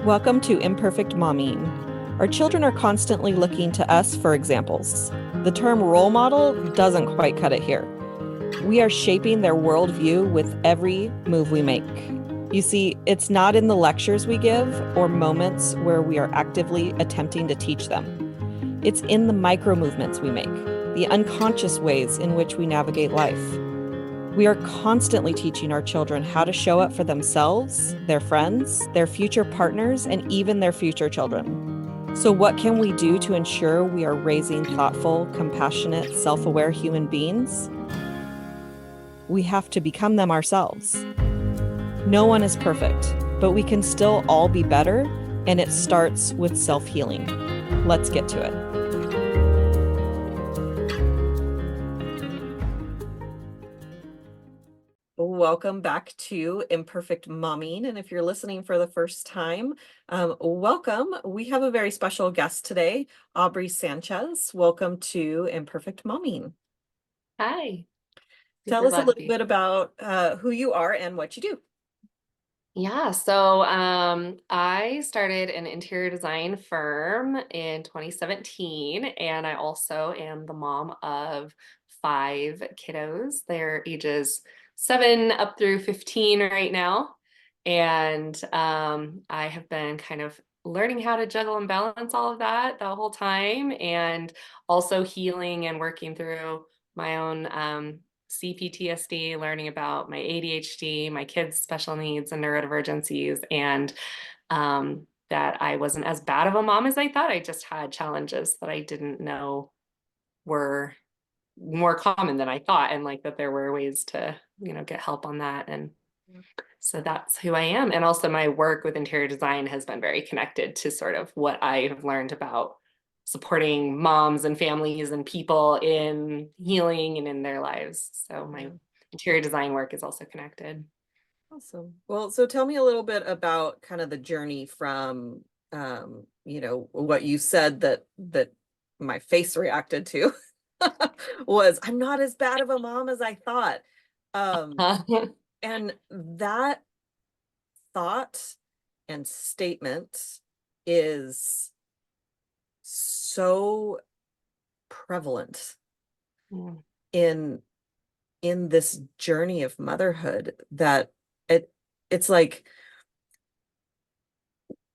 Welcome to Imperfect Momming. Our children are constantly looking to us for examples. The term role model doesn't quite cut it here. We are shaping their worldview with every move we make. You see, it's not in the lectures we give or moments where we are actively attempting to teach them. It's in the micro movements we make, the unconscious ways in which we navigate life. We are constantly teaching our children how to show up for themselves, their friends, their future partners, and even their future children. So, what can we do to ensure we are raising thoughtful, compassionate, self-aware human beings? We have to become them ourselves. No one is perfect, but we can still all be better, and it starts with self-healing. Let's get to it. Welcome back to Imperfect Momming. And if you're listening for the first time, welcome. We have a very special guest today, Aubrey Sanchez. Welcome to Imperfect Momming. Hi. Tell Super us a glad to little be. bit about who you are and what you do. Yeah, so I started an interior design firm in 2017, and I also am the mom of 5 kiddos. They're ages 7 up through 15 right now. And I have been kind of learning how to juggle and balance all of that the whole time, and also healing and working through my own CPTSD, learning about my ADHD, my kids' special needs and neurodivergencies, and that I wasn't as bad of a mom as I thought. I just had challenges that I didn't know were more common than I thought, and like that there were ways to, get help on that. And so that's who I am. And also my work with interior design has been very connected to sort of what I have learned about supporting moms and families and people in healing and in their lives. So my interior design work is also connected. Awesome. Well, so tell me a little bit about kind of the journey from, what you said that my face reacted to was I'm not as bad of a mom as I thought. Um, and that thought and statement is so prevalent Mm. in this journey of motherhood that it it's like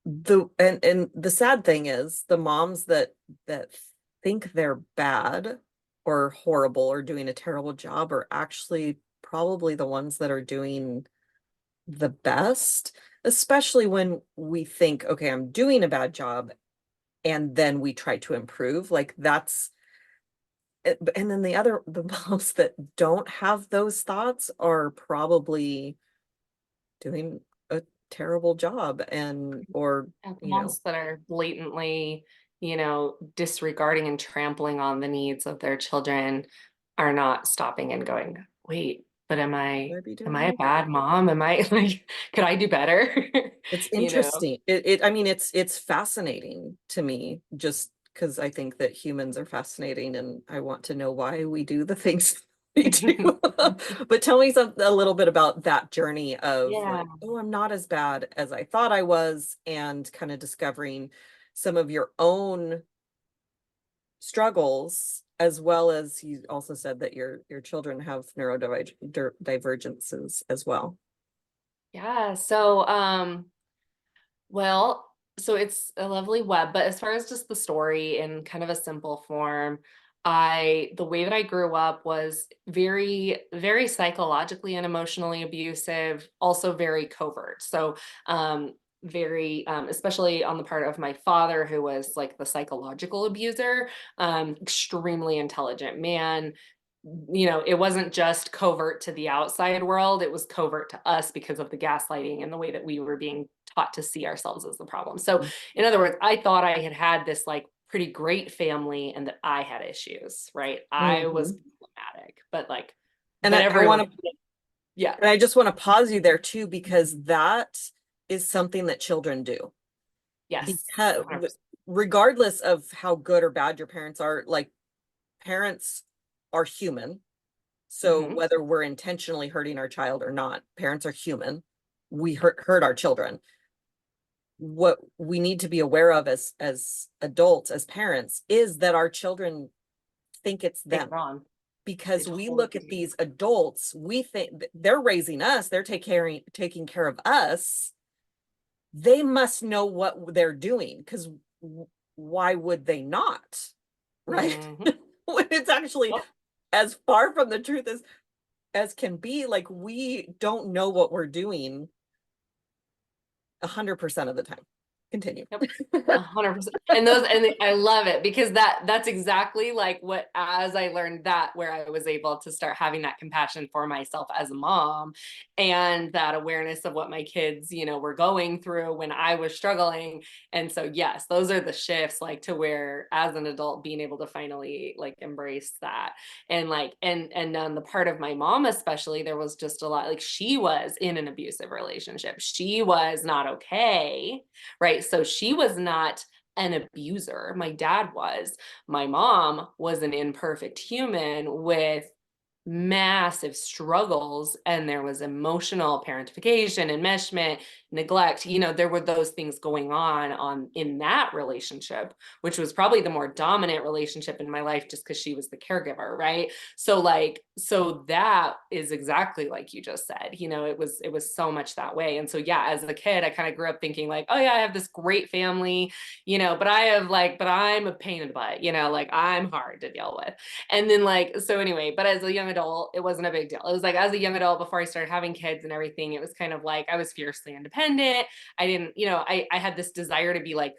and the sad thing is the moms that think they're bad or horrible or doing a terrible job are actually probably the ones that are doing the best, especially when we think, okay, I'm doing a bad job, and then we try to improve. Like that's it. And then the moms that don't have those thoughts are probably doing a terrible job or And you know moms that are blatantly, disregarding and trampling on the needs of their children are not stopping and going, wait, but am should I I be am doing I a more? bad mom? Am I like, could I do better? It's You know? interesting. I mean, it's fascinating to me just because I think that humans are fascinating and I want to know why we do the things we do. But tell me a little bit about that journey of Yeah. like, oh, I'm not as bad as I thought I was, and kind of discovering some of your own struggles, as well as you also said that your children have neurodivergences as well. Yeah. Well, so it's a lovely web, but as far as just the story in kind of a simple form, the way that I grew up was very, very psychologically and emotionally abusive, also very covert. So, very, especially on the part of my father, who was like the psychological abuser, extremely intelligent man. It wasn't just covert to the outside world, it was covert to us because of the gaslighting and the way that we were being taught to see ourselves as the problem. So, in other words, I thought I had this like pretty great family and that I had issues, right? I was Mhm. problematic, but like, And but I everyone, want to yeah, And I just want to pause you there too, because that is something that children do. yes, Because 100%. regardless of how good or bad your parents are, like parents are human. So Hmm. whether we're intentionally hurting our child or not, parents are human. We hurt our children. what we need to be aware of as adults, as parents, is that our children think it's Think them. wrong. They Because we totally look at do. these adults, we think they're raising us, they're taking care of us. They must know what they're doing, because why would they not? Right? Mhm. When it's actually Yep. as far from the truth as can be, like, we don't know what we're doing 100% of the time. Continue. Yep. 100%. And I love it because that's exactly like what, as I learned that, where I was able to start having that compassion for myself as a mom, and that awareness of what my kids, were going through when I was struggling. And so, yes, those are the shifts, like, to where as an adult being able to finally like embrace that. And like, and on the part of my mom, especially, there was just a lot, like, she was in an abusive relationship. She was not okay. Right. So she was not an abuser. My dad was. My mom was an imperfect human with massive struggles, and there was emotional parentification, enmeshment, neglect. There were those things going on in that relationship, which was probably the more dominant relationship in my life, just because she was the caregiver, right? So that is exactly like you just said. It was so much that way. And so, yeah, as a kid, I kind of grew up thinking like, oh yeah, I have this great family, but I'm a pain in the butt, like, I'm hard to deal with. And then, like, so anyway, but as a young adult, it wasn't a big deal. It was like, as a young adult, before I started having kids and everything, it was kind of like I was fiercely independent. I didn't, I had this desire to be like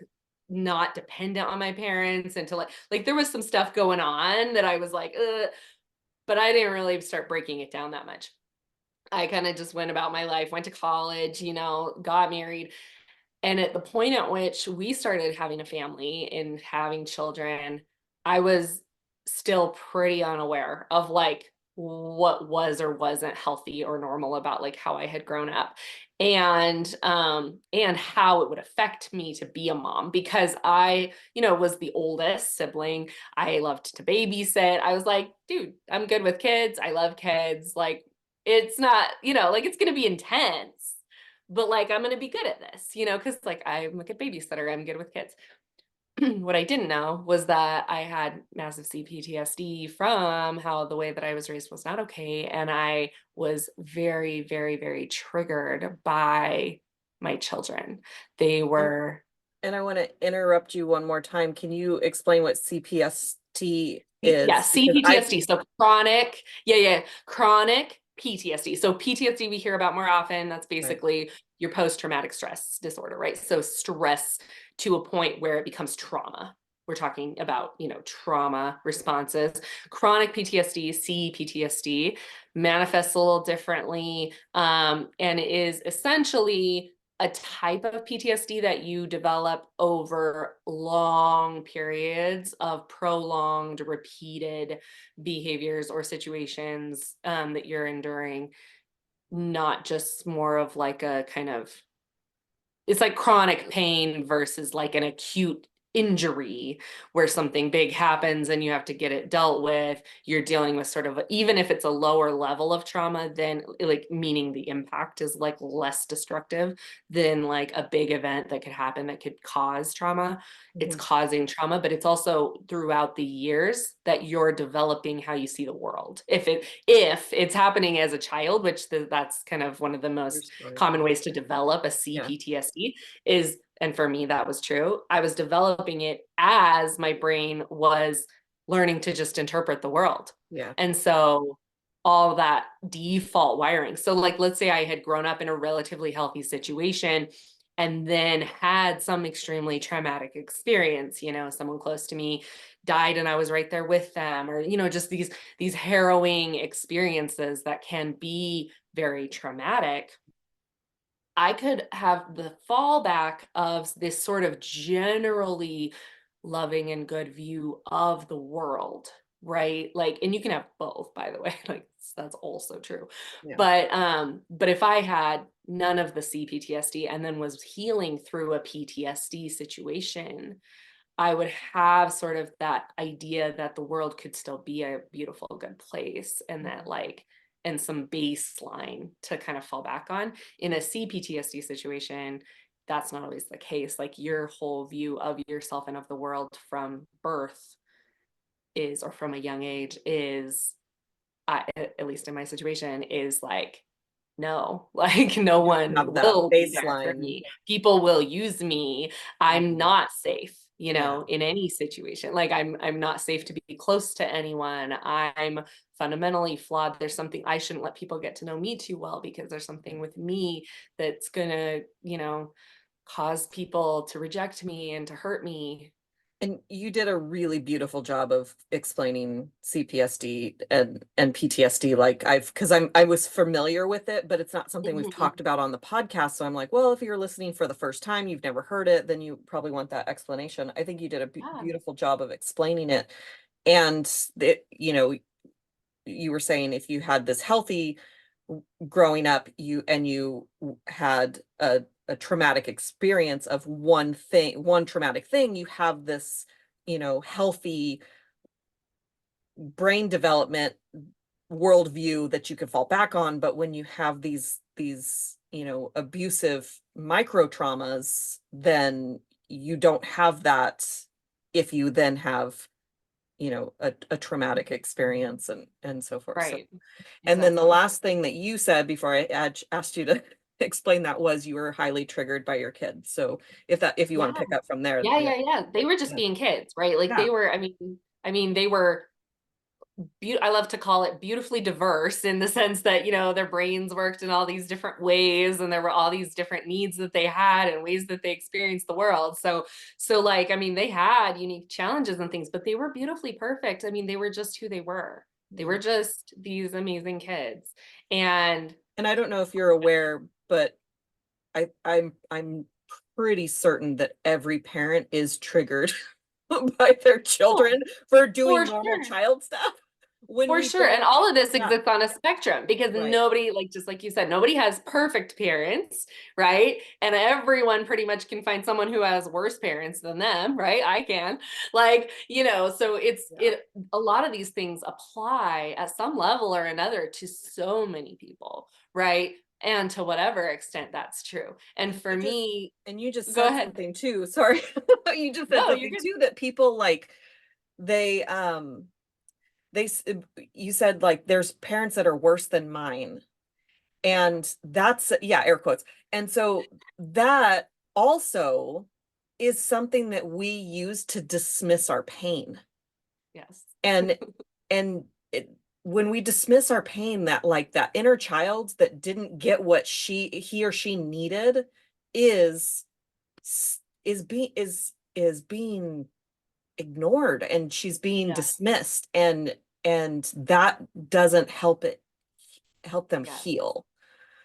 not dependent on my parents, and to like there was some stuff going on that I was like, ugh, but I didn't really start breaking it down that much. I kind of just went about my life, went to college, got married. And at the point at which we started having a family and having children, I was still pretty unaware of like what was or wasn't healthy or normal about like how I had grown up, and how it would affect me to be a mom, because I, was the oldest sibling. I loved to babysit. I was like, dude, I'm good with kids. I love kids. Like, it's not, like, it's going to be intense, but like, I'm going to be good at this, because like, I'm a good babysitter. I'm good with kids. What I didn't know was that I had massive CPTSD from how the way that I was raised was not okay. And I was very, very, very triggered by my children. They And, were and I want to interrupt you one more time. Can you explain what CPST Yeah, is? Because CPTSD. So chronic, chronic PTSD. So PTSD we hear about more often. That's right. basically your post-traumatic stress disorder, right? So stress to a point where it becomes trauma. We're talking about, trauma responses. Chronic PTSD, CPTSD, manifests a little differently, and is essentially a type of PTSD that you develop over long periods of prolonged, repeated behaviors or situations, that you're enduring, not just more of like a kind of, it's like chronic pain versus like an acute injury where something big happens and you have to get it dealt with. You're dealing with sort of even if it's a lower level of trauma, then like, meaning the impact is like less destructive than like a big event that could happen that could cause trauma. It's Mhm. causing trauma, but it's also throughout the years that you're developing how you see the world. If it's happening as a child, which that's kind of one of the Your most story. common ways to develop a Yeah. CPTSD is, and for me that was true, I was developing it as my brain was learning to just interpret the world. Yeah. And so all that default wiring. So like, let's say I had grown up in a relatively healthy situation and then had some extremely traumatic experience, someone close to me died and I was right there with them, or, just these harrowing experiences that can be very traumatic. I could have the fallback of this sort of generally loving and good view of the world, right? Like, and you can have both, by the way, like, that's also true. Yeah. But if I had none of the CPTSD and then was healing through a PTSD situation, I would have sort of that idea that the world could still be a beautiful, good place, and that like, and some baseline to kind of fall back on. In a CPTSD situation, that's not always the case. Like your whole view of yourself and of the world from birth is, or from a young age is, at least in my situation, is like, no, like no You don't one have that will be there for baseline. me. People will use me. I'm Mhm. not safe, Yeah. in any situation. Like I'm not safe to be close to anyone. I'm fundamentally flawed. There's something, I shouldn't let people get to know me too well because there's something with me that's gonna, cause people to reject me and to hurt me. And you did a really beautiful job of explaining CPSD and PTSD. Like because I was familiar with it, but it's not something we've Mhm. talked about on the podcast. So I'm like, well, if you're listening for the first time, you've never heard it, then you probably want that explanation. I think you did a Yeah. beautiful job of explaining it. And it, you were saying if you had this healthy growing up, you had a traumatic experience of one traumatic thing, you have this, healthy brain development worldview that you could fall back on. But when you have these, abusive micro traumas, then you don't have that if you then have, a traumatic experience and so forth. So, Right. and then the Exactly. last thing that you said before I asked you to explain that was you were highly triggered by your kids. So if you want to Yeah. pick up from there, Yeah, yeah, yeah, yeah. They were just yeah, being kids, right? Like yeah, they were, I mean, they were I love to call it beautifully diverse in the sense that, their brains worked in all these different ways and there were all these different needs that they had and ways that they experienced the world. So like, I mean, they had unique challenges and things, but they were beautifully perfect. I mean, they were just who they were. They yeah. were just these amazing kids. And And I don't know if you're aware, but I'm pretty certain that every parent is triggered by their oh, children for doing for normal sure. child stuff when For we sure. And don't. all of this Yeah, exists on a spectrum because right. nobody, like just like you said, nobody has perfect parents, right? And everyone pretty much can find someone who has worse parents than them, right? I can. Like, so Yeah. it a lot of these things apply at some level or another to so many people, right? And to whatever extent that's true. And And for me, you just go said ahead. something too. Sorry. You just said No, you're something good. too that people like they you said like there's parents that are worse than mine. Yeah. And that's, yeah, air quotes. And so that also is something that we use to dismiss our pain. Yes. And and it, when we dismiss our pain, that like that inner child that didn't get what he or she needed is is being ignored, and she's being Yes. dismissed, and that doesn't help them Yes. heal.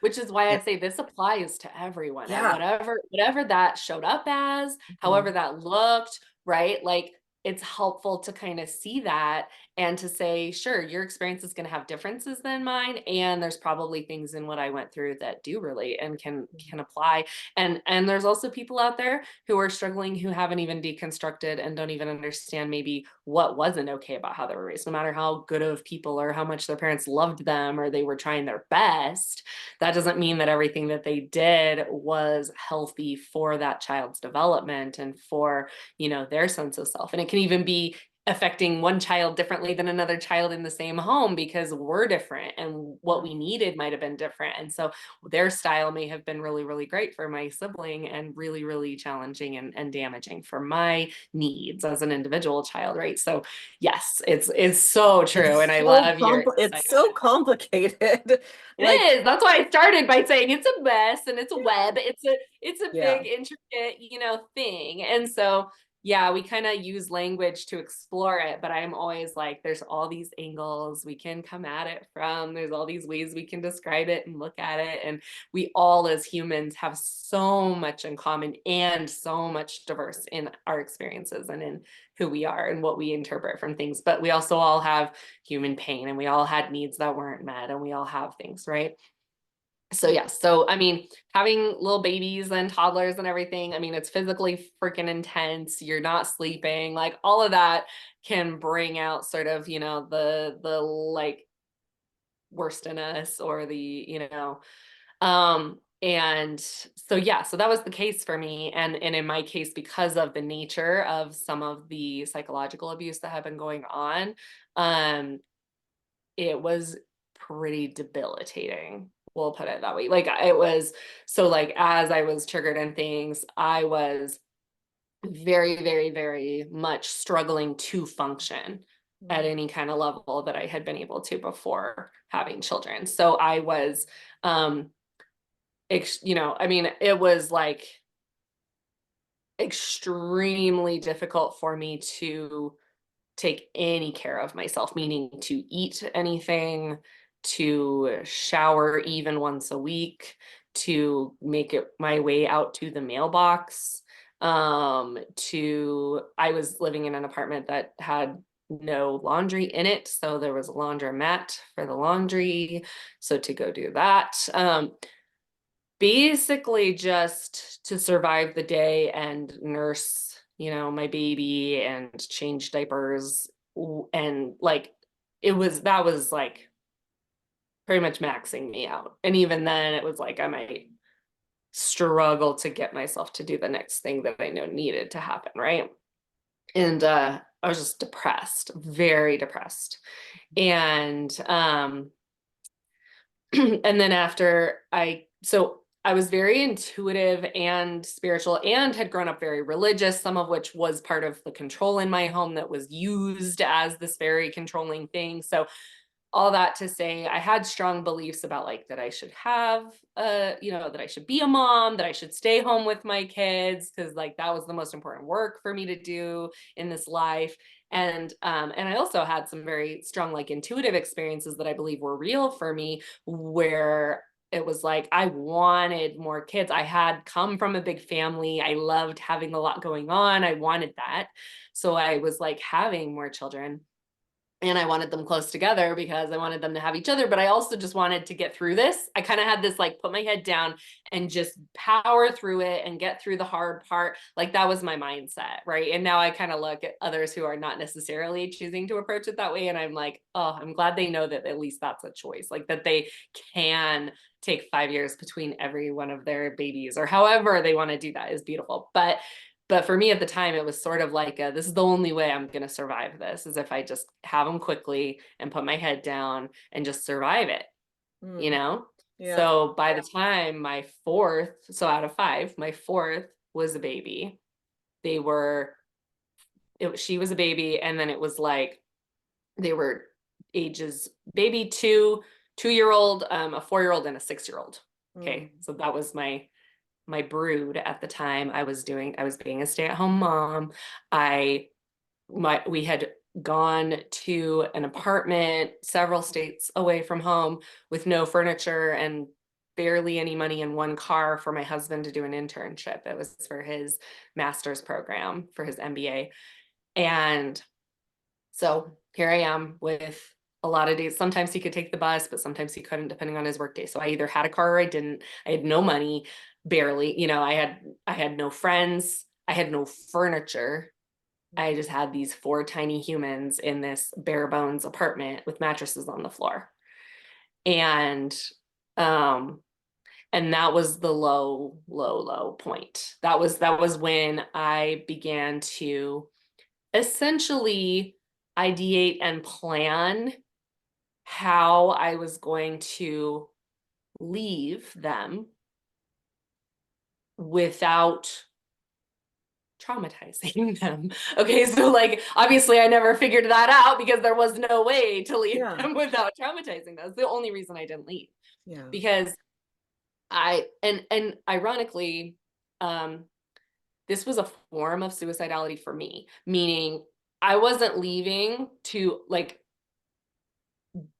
Which is why I say this applies to everyone at Yeah. whatever that showed up as, however Mhm. that looked, right? Like it's helpful to kind of see that and to say, sure, your experience is going to have differences than mine, and there's probably things in what I went through that do relate and can apply. And there's also people out there who are struggling who haven't even deconstructed and don't even understand maybe what wasn't okay about how they were raised, no matter how good of people or how much their parents loved them or they were trying their best. That doesn't mean that everything that they did was healthy for that child's development and for, their sense of self. And it can even be affecting one child differently than another child in the same home because we're different and what we needed might have been different. And so their style may have been really, really great for my sibling and really, really challenging and damaging for my needs as an individual child, right? So yes, it's so true. And I love your insight It's on so it. complicated. It Like, is. That's why I started by saying it's a mess and it's a yeah. web. It's a Yeah. big intricate, thing. And so yeah, we kind of use language to explore it, but I'm always like there's all these angles we can come at it from. There's all these ways we can describe it and look at it, and we all as humans have so much in common and so much diverse in our experiences and in who we are and what we interpret from things. But we also all have human pain and we all had needs that weren't met and we all have things, right? So yeah, so I mean, having little babies and toddlers and everything, I mean, it's physically freaking intense. You're not sleeping, like all of that can bring out sort of, the like worst in us or the, um And so, yeah, so that was the case for me. And in my case, because of the nature of some of the psychological abuse that had been going on, um, it was pretty debilitating. We'll put it that way. Like it was, so like as I was triggered and things, I was very, very, very much struggling to function at any kind of level that I had been able to before having children. So I was, I mean, it was like extremely difficult for me to take any care of myself, meaning to eat anything, to shower even once a week, to make it my way out to the mailbox. I was living in an apartment that had no laundry in it. So there was a laundromat for the laundry. So to go do that. Basically just to survive the day and nurse, my baby and change diapers. And like, that was like pretty much maxing me out. And even then it was like, I might struggle to get myself to do the next thing that I know needed to happen. Right. And, I was just depressed, very depressed. And, and then so I was very intuitive and spiritual and had grown up very religious, some of which was part of the control in my home that was used as this very controlling thing. So all that to say, I had strong beliefs about like that I should have, that I should be a mom, that I should stay home with my kids, because like that was the most important work for me to do in this life. And I also had some very strong like intuitive experiences that I believe were real for me, where it was like I wanted more kids. I had come from a big family. I loved having a lot going on. I wanted that. So I was like having more children. And I wanted them close together because I wanted them to have each other, but I also just wanted to get through this. I kind of had this like put my head down and just power through it and get through the hard part. Like that was my mindset, right? And now I kind of look at others who are not necessarily choosing to approach it that way. And I'm like, oh, I'm glad they know that at least that's a choice, like that they can take 5 years between every one of their babies or however they want to do that is beautiful. But for me at the time, it was sort of like, this is the only way I'm going to survive this is if I just have them quickly and put my head down and just survive it, you know? Yeah. So by the time so out of five, my fourth was a baby. She was a baby. And then it was like, they were ages baby 2-year-old, a 4-year-old and a 6-year-old. Okay. So that was my brood at the time. I was being a stay-at-home mom. We had gone to an apartment several states away from home with no furniture and barely any money in one car for my husband to do an internship. It was for his master's program for his MBA. And so here I am with a lot of days. Sometimes he could take the bus, but sometimes he couldn't, depending on his workday. So I either had a car or I didn't. I had no money, barely. I had no friends. I had no furniture. I just had these 4 tiny humans in this bare bones apartment with mattresses on the floor. And um and that was the low point. That was when I began to essentially ideate and plan how I was going to leave them without traumatizing them. Okay, so like obviously I never figured that out because there was no way to leave them without traumatizing them. That's the only reason I didn't leave. Yeah. Because and ironically, this was a form of suicidality for me, meaning I wasn't leaving to like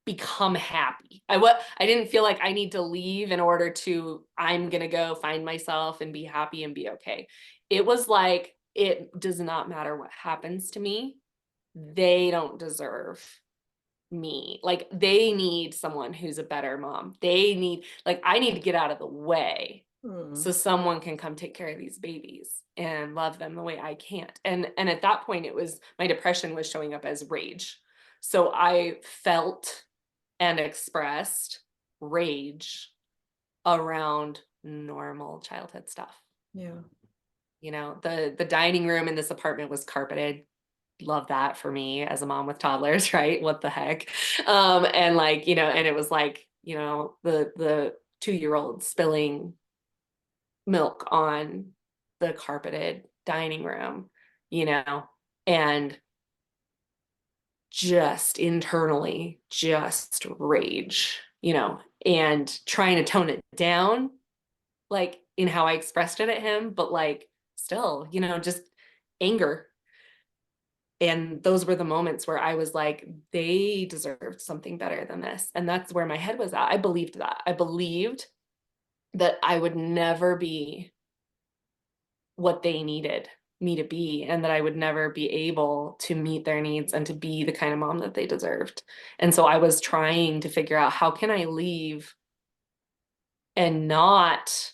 become happy. I didn't feel like I need to leave in order to, I'm going to go find myself and be happy and be okay. It was like, it does not matter what happens to me. They don't deserve me. Like they need someone who's a better mom. I need to get out of the way so someone can come take care of these babies and love them the way I can't. And at that point my depression was showing up as rage. So I felt and expressed rage around normal childhood stuff. Yeah. You know, the dining room in this apartment was carpeted. Love that for me as a mom with toddlers, right? What the heck? And like, you know, and it was like, you know, the 2-year-old spilling milk on the carpeted dining room, you know, and just internally just rage, you know, and trying to tone it down, like in how I expressed it at him, but like still, you know, just anger. And those were the moments where I was like, they deserved something better than this. And that's where my head was at. I believed that. I believed that I would never be what they needed me to be, and that I would never be able to meet their needs and to be the kind of mom that they deserved. And so I was trying to figure out, how can I leave and not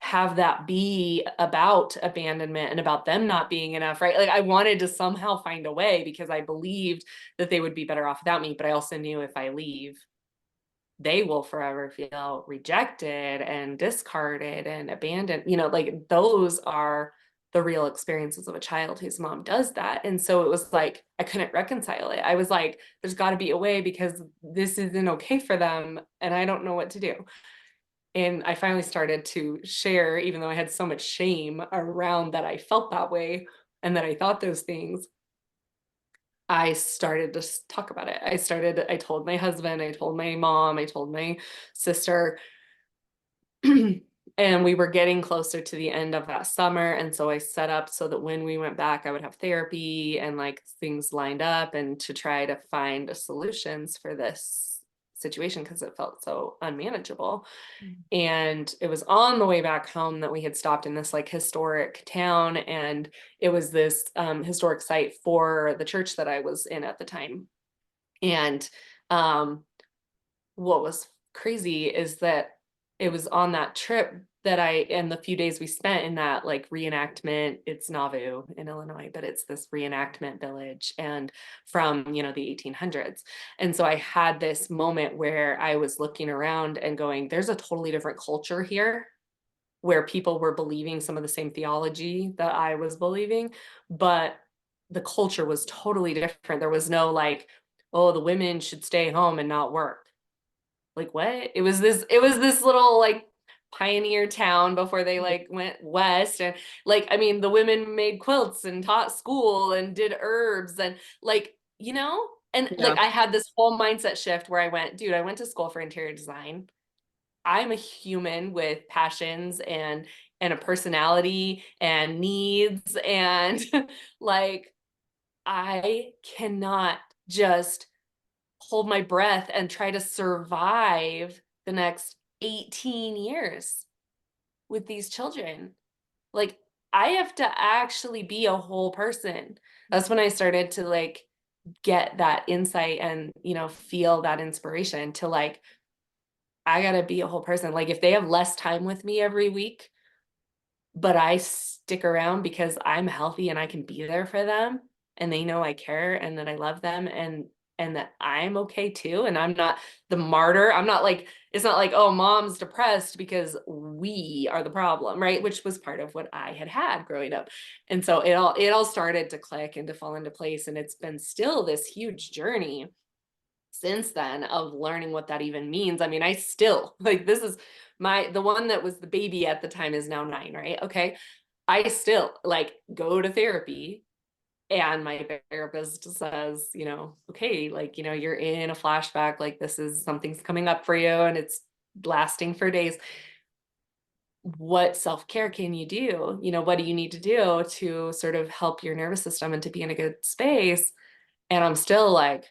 have that be about abandonment and about them not being enough, right? Like I wanted to somehow find a way, because I believed that they would be better off without me. But I also knew if I leave, they will forever feel rejected and discarded and abandoned. You know, like those are the real experiences of a child whose mom does that. And so it was like, I couldn't reconcile it. I was like, there's got to be a way, because this isn't okay for them. And I don't know what to do. And I finally started to share, even though I had so much shame around that I felt that way and that I thought those things. I started to talk about it. I told my husband, I told my mom, I told my sister, and we were getting closer to the end of that summer. And so I set up so that when we went back, I would have therapy and like things lined up, and to try to find solutions for this situation, because it felt so unmanageable. And it was on the way back home that we had stopped in this like historic town, and it was this historic site for the church that I was in at the time. And um, what was crazy is that it was on that trip that and the few days we spent in that like reenactment, it's Nauvoo in Illinois, but it's this reenactment village, and from, you know, the 1800s. And so I had this moment where I was looking around and going, there's a totally different culture here, where people were believing some of the same theology that I was believing, but the culture was totally different. There was no like, oh, the women should stay home and not work. Like what? It was this little like pioneer town before they like went west. And like, I mean, the women made quilts and taught school and did herbs and like, you know, and Yeah. like I had this whole mindset shift where I went, dude, I went to school for interior design. I'm a human with passions and a personality and needs, and like I cannot just hold my breath and try to survive the next 18 years with these children. Like I have to actually be a whole person. That's when I started to like get that insight and, you know, feel that inspiration to like, I gotta be a whole person. Like if they have less time with me every week, but I stick around because I'm healthy and I can be there for them, and they know I care and that I love them, and that I'm okay too, and I'm not the martyr. I'm not like, it's not like, oh, mom's depressed because we are the problem, right? Which was part of what I had growing up. And so it all started to click and to fall into place, and it's been still this huge journey since then of learning what that even means. I mean, I still like, this is the one that was the baby at the time is now 9, right? Okay. I still like go to therapy, and my therapist says, you know, okay, like, you know, you're in a flashback, like this is something's coming up for you and it's lasting for days. What self-care can you do? You know, what do you need to do to sort of help your nervous system and to be in a good space? And I'm still like,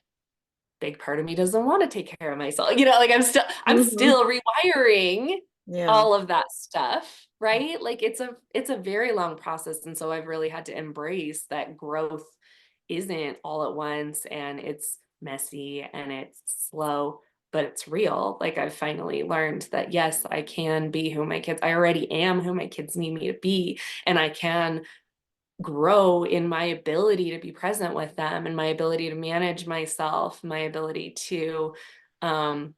big part of me doesn't want to take care of myself. You know, like I'm Mhm. still rewiring Yeah. all of that stuff, right? Like it's a very long process. And so I've really had to embrace that growth isn't all at once, and it's messy and it's slow, but it's real. Like I've finally learned that yes, I can be who my kids, I already am who my kids need me to be, and I can grow in my ability to be present with them and my ability to manage myself, my ability to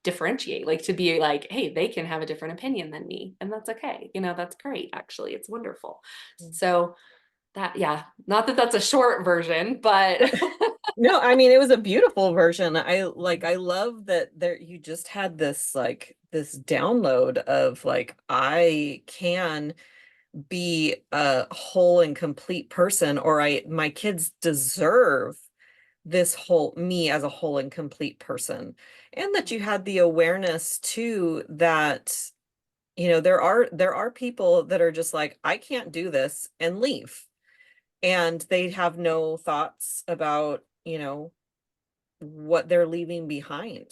differentiate, like to be like, hey, they can have a different opinion than me, and that's okay. That's great. Actually, it's wonderful. So that, yeah, not that that's a short version, but No, I mean it was a beautiful version. I love that there you just had this this download of like I can be a whole and complete person, or my kids deserve this whole me as a whole and complete person. And that you had the awareness too that there are people that are just like I can't do this and leave, and they have no thoughts about what they're leaving behind.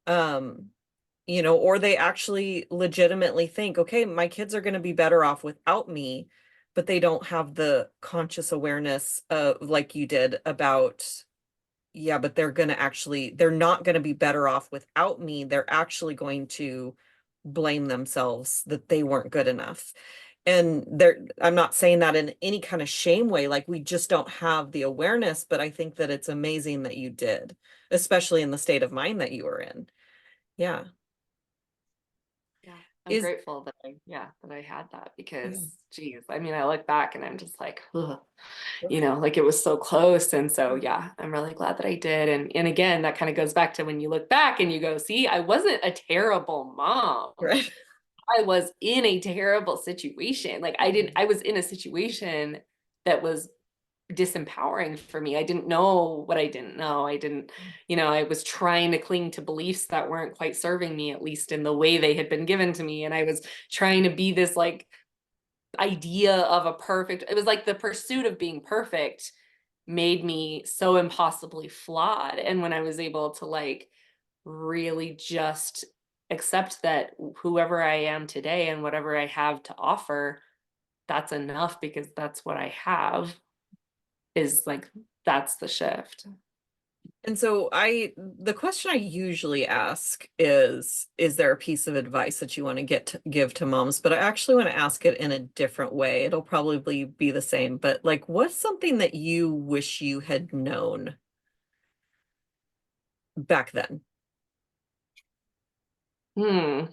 Um, or they actually legitimately think, okay, my kids are going to be better off without me, but they don't have the conscious awareness of, like you did, about, yeah, but they're not going to be better off without me. They're actually going to blame themselves that they weren't good enough. And I'm not saying that in any kind of shame way, like we just don't have the awareness, but I think that it's amazing that you did, especially in the state of mind that you were in. Yeah. yeah, I'm Is grateful that I had that, Yeah. because geez, I mean, I look back and I'm just like, ugh, like it was so close. And so yeah, I'm really glad that I did. And again, that kind of goes back to when you look back and you go, see, I wasn't a terrible mom. Right. I was in a terrible situation. Like I was in a situation that was disempowering for me. I didn't know what I didn't know. I didn't, I was trying to cling to beliefs that weren't quite serving me, at least in the way they had been given to me. And I was trying to be this like idea of a perfect, it was like the pursuit of being perfect made me so impossibly flawed. And when I was able to like really just accept that whoever I am today and whatever I have to offer, that's enough, because that's what I have, is like, that's the shift. And so the question I usually ask is there a piece of advice that you want to give to moms? But I actually want to ask it in a different way. It'll probably be the same, but like, what's something that you wish you had known back then? Hmm.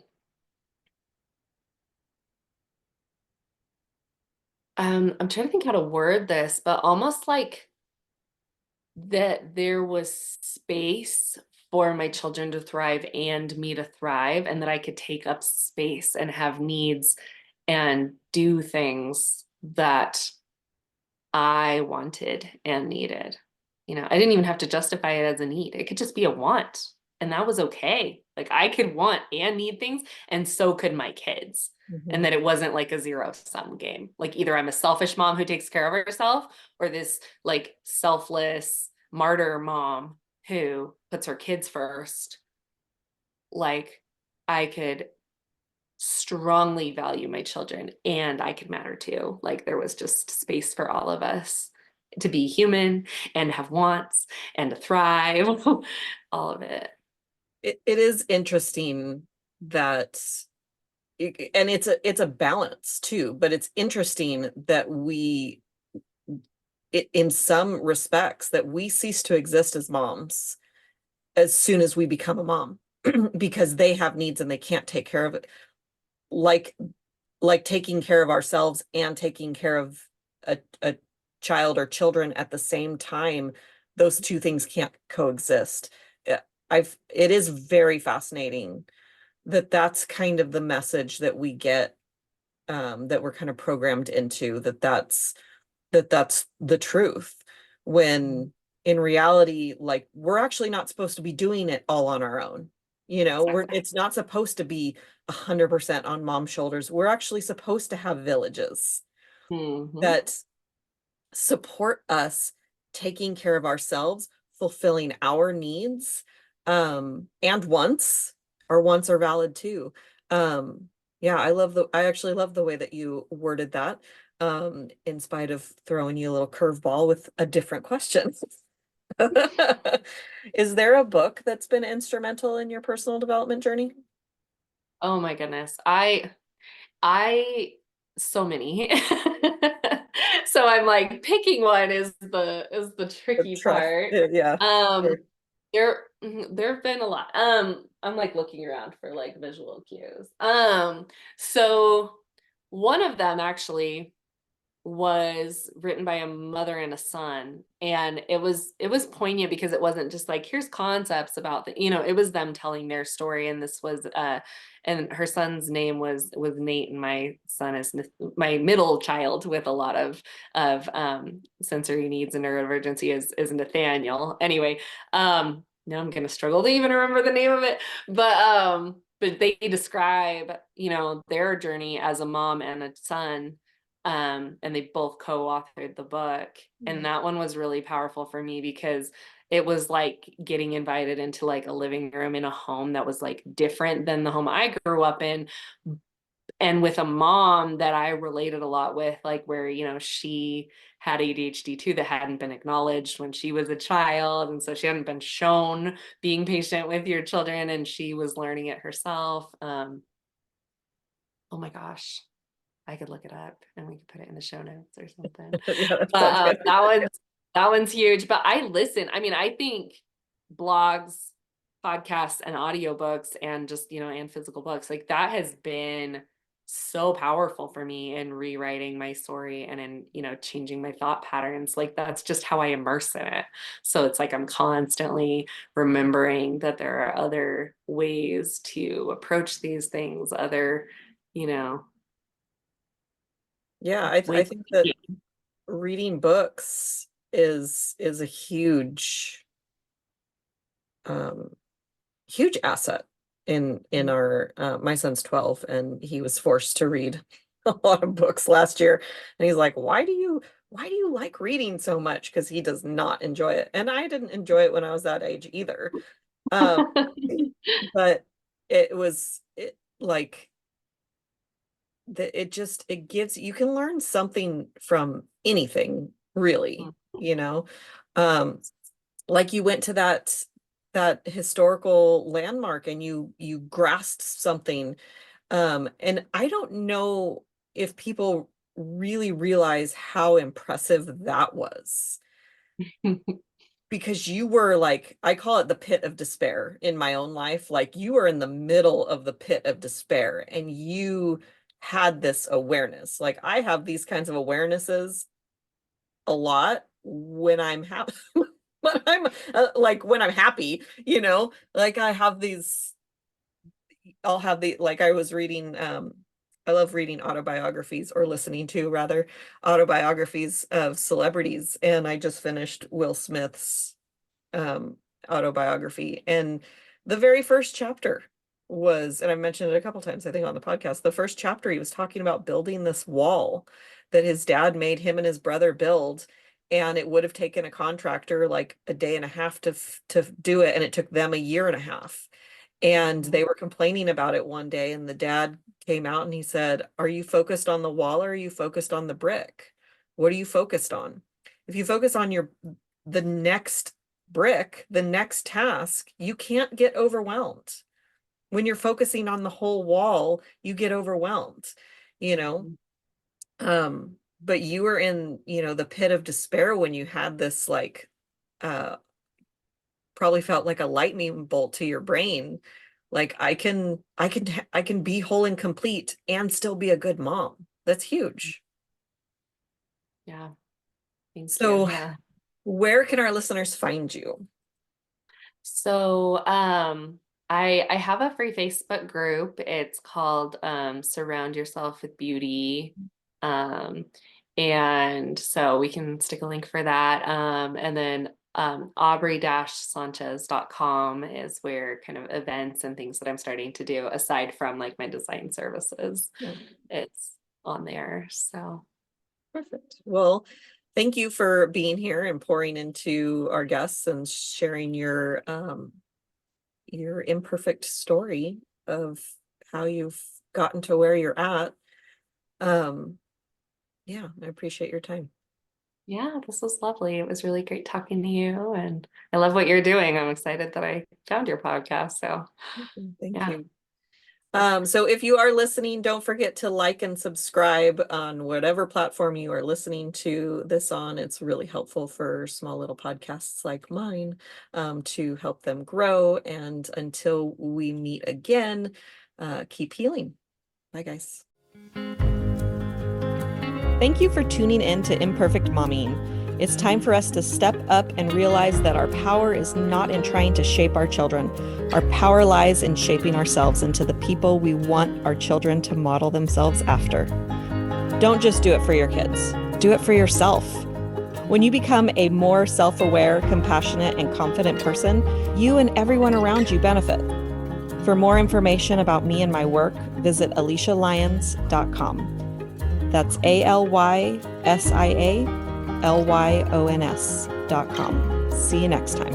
I'm trying to think how to word this, but almost like that there was space for my children to thrive and me to thrive, and that I could take up space and have needs and do things that I wanted and needed. I didn't even have to justify it as a need. It could just be a want. And that was okay. Like I could want and need things, and so could my kids. And Mhm. that it wasn't like a zero-sum game. Like either I'm a selfish mom who takes care of herself, or this like selfless martyr mom who puts her kids first. Like I could strongly value my children and I could matter too. Like there was just space for all of us to be human and have wants and to thrive, all of it. It is interesting that and it's a balance too, but it's interesting that in some respects that we cease to exist as moms as soon as we become a mom because they have needs and they can't take care of it, like taking care of ourselves and taking care of a child or children at the same time. Those two things can't coexist. It is very fascinating that that's kind of the message that we get, that we're kind of programmed into, that's the truth, when in reality, like we're actually not supposed to be doing it all on our own. Exactly. It's not supposed to be 100% on mom's shoulders. We're actually supposed to have villages Mm-hmm. that support us taking care of ourselves, fulfilling our needs, and wants. Our wants are valid too. Yeah, I actually love the way that you worded that, in spite of throwing you a little curveball with a different question. Is there a book that's been instrumental in your personal development journey? Oh my goodness. I so many. So I'm like picking one is the tricky Try. part. Yeah. Um, Sure. There have been a lot. I'm like looking around for like visual cues. So one of them actually was written by a mother and a son, and it was poignant because it wasn't just like here's concepts about the, it was them telling their story. And this was and her son's name was Nate, and my son is my middle child with a lot of sensory needs and neurodivergency is Nathaniel. Anyway, now I'm gonna struggle to even remember the name of it, but they describe their journey as a mom and a son, and they both co-authored the book. And that one was really powerful for me because it was like getting invited into like a living room in a home that was like different than the home I grew up in, and with a mom that I related a lot with, like where she had ADHD too that hadn't been acknowledged when she was a child, and so she hadn't been shown being patient with your children, and she was learning it herself. Oh my gosh, I could look it up and we could put it in the show notes or something. Yeah, that sounds But good. that one's huge. But I listen. I mean, I think blogs, podcasts, and audiobooks, and just and physical books, like that has been so powerful for me in rewriting my story and in changing my thought patterns. Like that's just how I immerse in it. So it's like I'm constantly remembering that there are other ways to approach these things, other you know Yeah, I ways. think that reading books is a um huge asset in our my son's 12, and he was forced to read a lot of books last year, and he's like, why do you like reading so much? Because he does not enjoy it, and I didn't enjoy it when I was that age either. um but it like that it gives you can learn something from anything really, you know. um like you went to that historical landmark and you grasped something. And I don't know if people really realize how impressive that was, because you were like, I call it the pit of despair in my own life. Like you were in the middle of the pit of despair and you had this awareness. Like I have these kinds of awarenesses a lot when I'm happy. When I'm like when I'm happy, like I have these, I'll have the, like I was reading, I love reading autobiographies, or listening to rather, autobiographies of celebrities, and I just finished Will Smith's um autobiography, and the very first chapter was, and I mentioned it a couple times I think on the podcast, the first chapter he was talking about building this wall that his dad made him and his brother build, and it would have taken a contractor like a day and a half to do it, and it took them a year and a half. And they were complaining about it one day, and the dad came out and he said, are you focused on the wall, or are you focused on the brick? What are you focused on? If you focus on the next brick, the next task, you can't get overwhelmed. When you're focusing on the whole wall, you get overwhelmed, you know. But you were in, the pit of despair when you had this like probably felt like a lightning bolt to your brain. Like I can be whole and complete and still be a good mom. That's huge. Yeah, thank you. So Yeah. where can our listeners find you? So I have a free Facebook group. It's called Surround Yourself with Beauty. Um and so we can stick a link for that. And then Aubrey-Sanchez.com is where kind of events and things that I'm starting to do aside from like my design services. Yeah, It's on there. So perfect. Well, thank you for being here and pouring into our guests and sharing your imperfect story of how you've gotten to where you're at. Um, yeah, I appreciate your time. yeah, this was lovely. It was really great talking to you, and I love what you're doing. I'm excited that I found your podcast. So Thank yeah. you. So if you are listening, don't forget to like and subscribe on whatever platform you are listening to this on. It's really helpful for small little podcasts like mine, to help them grow. And until we meet again, keep healing. Bye, guys. Thank you for tuning in to Imperfect Momming. It's time for us to step up and realize that our power is not in trying to shape our children. Our power lies in shaping ourselves into the people we want our children to model themselves after. Don't just do it for your kids. Do it for yourself. When you become a more self-aware, compassionate, and confident person, you and everyone around you benefit. For more information about me and my work, visit AlysiaLyons.com. That's ALYSIALYONS.com. See you next time.